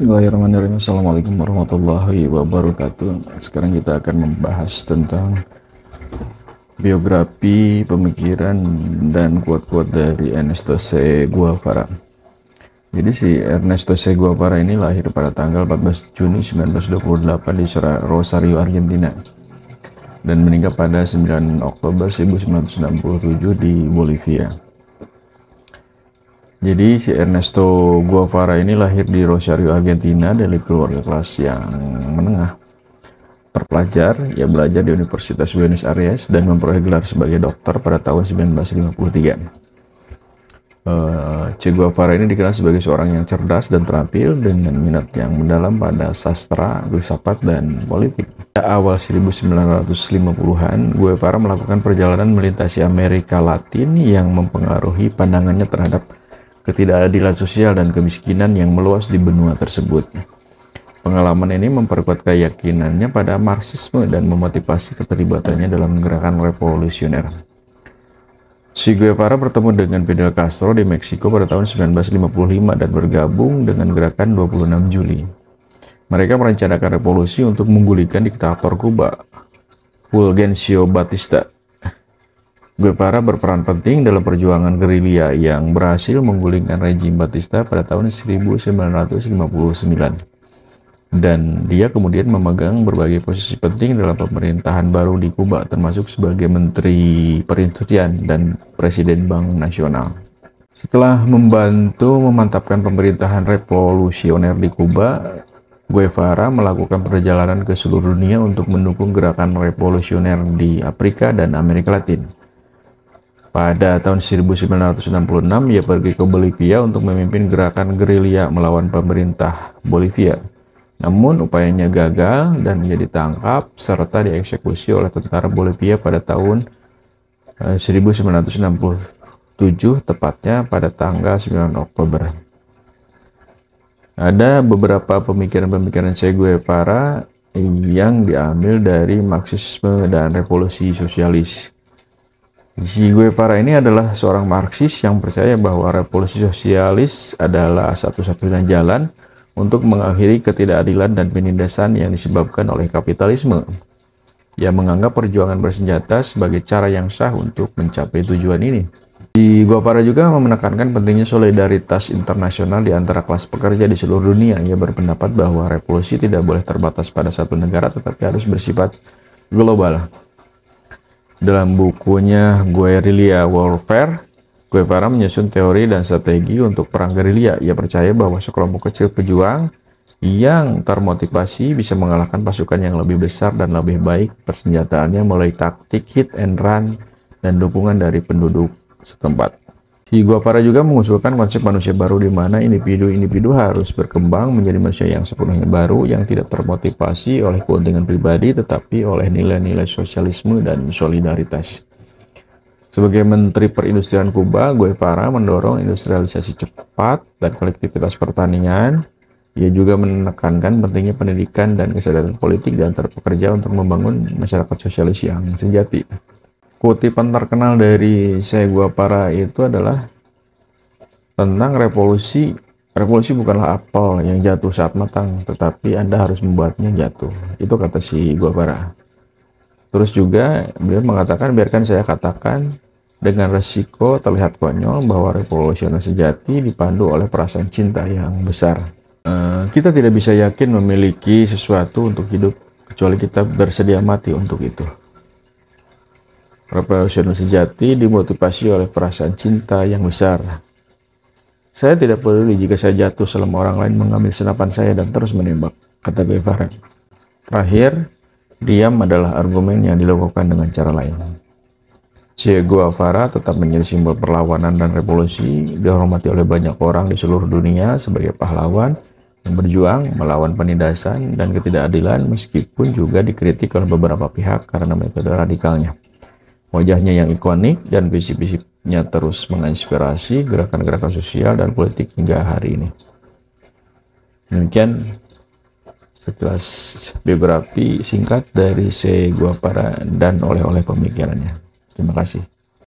Bismillahirrahmanirrahim. Assalamualaikum warahmatullahi wabarakatuh. Sekarang kita akan membahas tentang biografi, pemikiran, dan quote-quote dari Ernesto Che Guevara. Jadi si Ernesto Che Guevara ini lahir pada tanggal 14 Juni 1928 di Rosario, Argentina, dan meninggal pada 9 Oktober 1967 di Bolivia. Jadi si Ernesto Guevara ini lahir di Rosario, Argentina dari keluarga kelas yang menengah. Terpelajar, ia belajar di Universitas Buenos Aires dan memperoleh gelar sebagai dokter pada tahun 1953. Che Guevara ini dikenal sebagai seorang yang cerdas dan terampil dengan minat yang mendalam pada sastra, filsafat, dan politik. Pada awal 1950-an, Guevara melakukan perjalanan melintasi Amerika Latin yang mempengaruhi pandangannya terhadap ketidakadilan sosial dan kemiskinan yang meluas di benua tersebut. Pengalaman ini memperkuat keyakinannya pada Marxisme dan memotivasi keterlibatannya dalam gerakan revolusioner. Si Guevara bertemu dengan Fidel Castro di Meksiko pada tahun 1955 dan bergabung dengan gerakan 26 Juli. Mereka merencanakan revolusi untuk menggulingkan diktator Kuba, Fulgencio Batista. Guevara berperan penting dalam perjuangan gerilya yang berhasil menggulingkan rejim Batista pada tahun 1959. Dan dia kemudian memegang berbagai posisi penting dalam pemerintahan baru di Kuba, termasuk sebagai Menteri Perindustrian dan Presiden Bank Nasional. Setelah membantu memantapkan pemerintahan revolusioner di Kuba, Guevara melakukan perjalanan ke seluruh dunia untuk mendukung gerakan revolusioner di Afrika dan Amerika Latin. Pada tahun 1966, ia pergi ke Bolivia untuk memimpin gerakan gerilya melawan pemerintah Bolivia. Namun upayanya gagal dan ia ditangkap serta dieksekusi oleh tentara Bolivia pada tahun 1967, tepatnya pada tanggal 9 Oktober. Ada beberapa pemikiran-pemikiran Che Guevara yang diambil dari Marxisme dan revolusi sosialis. Si Guevara ini adalah seorang Marxis yang percaya bahwa revolusi sosialis adalah satu-satunya jalan untuk mengakhiri ketidakadilan dan penindasan yang disebabkan oleh kapitalisme. Ia menganggap perjuangan bersenjata sebagai cara yang sah untuk mencapai tujuan ini. Si Guevara juga menekankan pentingnya solidaritas internasional di antara kelas pekerja di seluruh dunia. Ia berpendapat bahwa revolusi tidak boleh terbatas pada satu negara tetapi harus bersifat global. Dalam bukunya Guerrilla Warfare, Guevara menyusun teori dan strategi untuk perang gerilya. Ia percaya bahwa sekelompok kecil pejuang yang termotivasi bisa mengalahkan pasukan yang lebih besar dan lebih baik persenjataannya melalui taktik hit and run dan dukungan dari penduduk setempat. Si Guevara juga mengusulkan konsep manusia baru di mana individu-individu harus berkembang menjadi manusia yang sepenuhnya baru yang tidak termotivasi oleh kepentingan pribadi tetapi oleh nilai-nilai sosialisme dan solidaritas. Sebagai Menteri Perindustrian Kuba, Guevara mendorong industrialisasi cepat dan kolektivitas pertanian. Ia juga menekankan pentingnya pendidikan dan kesadaran politik di antara pekerja untuk membangun masyarakat sosialis yang sejati. Kutipan terkenal dari Che Guevara itu adalah tentang revolusi. Revolusi bukanlah apel yang jatuh saat matang, tetapi Anda harus membuatnya jatuh. Itu kata si Guevara. Terus juga beliau mengatakan, biarkan saya katakan dengan resiko terlihat konyol bahwa revolusioner sejati dipandu oleh perasaan cinta yang besar. Kita tidak bisa yakin memiliki sesuatu untuk hidup kecuali kita bersedia mati untuk itu. Revolusioner sejati dimotivasi oleh perasaan cinta yang besar. Saya tidak peduli jika saya jatuh selama orang lain mengambil senapan saya dan terus menembak, kata Guevara. Terakhir, diam adalah argumen yang dilakukan dengan cara lain. Che Guevara tetap menjadi simbol perlawanan dan revolusi, dihormati oleh banyak orang di seluruh dunia sebagai pahlawan yang berjuang melawan penindasan dan ketidakadilan meskipun juga dikritik oleh beberapa pihak karena metode radikalnya. Wajahnya yang ikonik dan visi-visinya terus menginspirasi gerakan-gerakan sosial dan politik hingga hari ini. Demikian sekilas biografi singkat dari Che Guevara dan oleh-oleh pemikirannya. Terima kasih.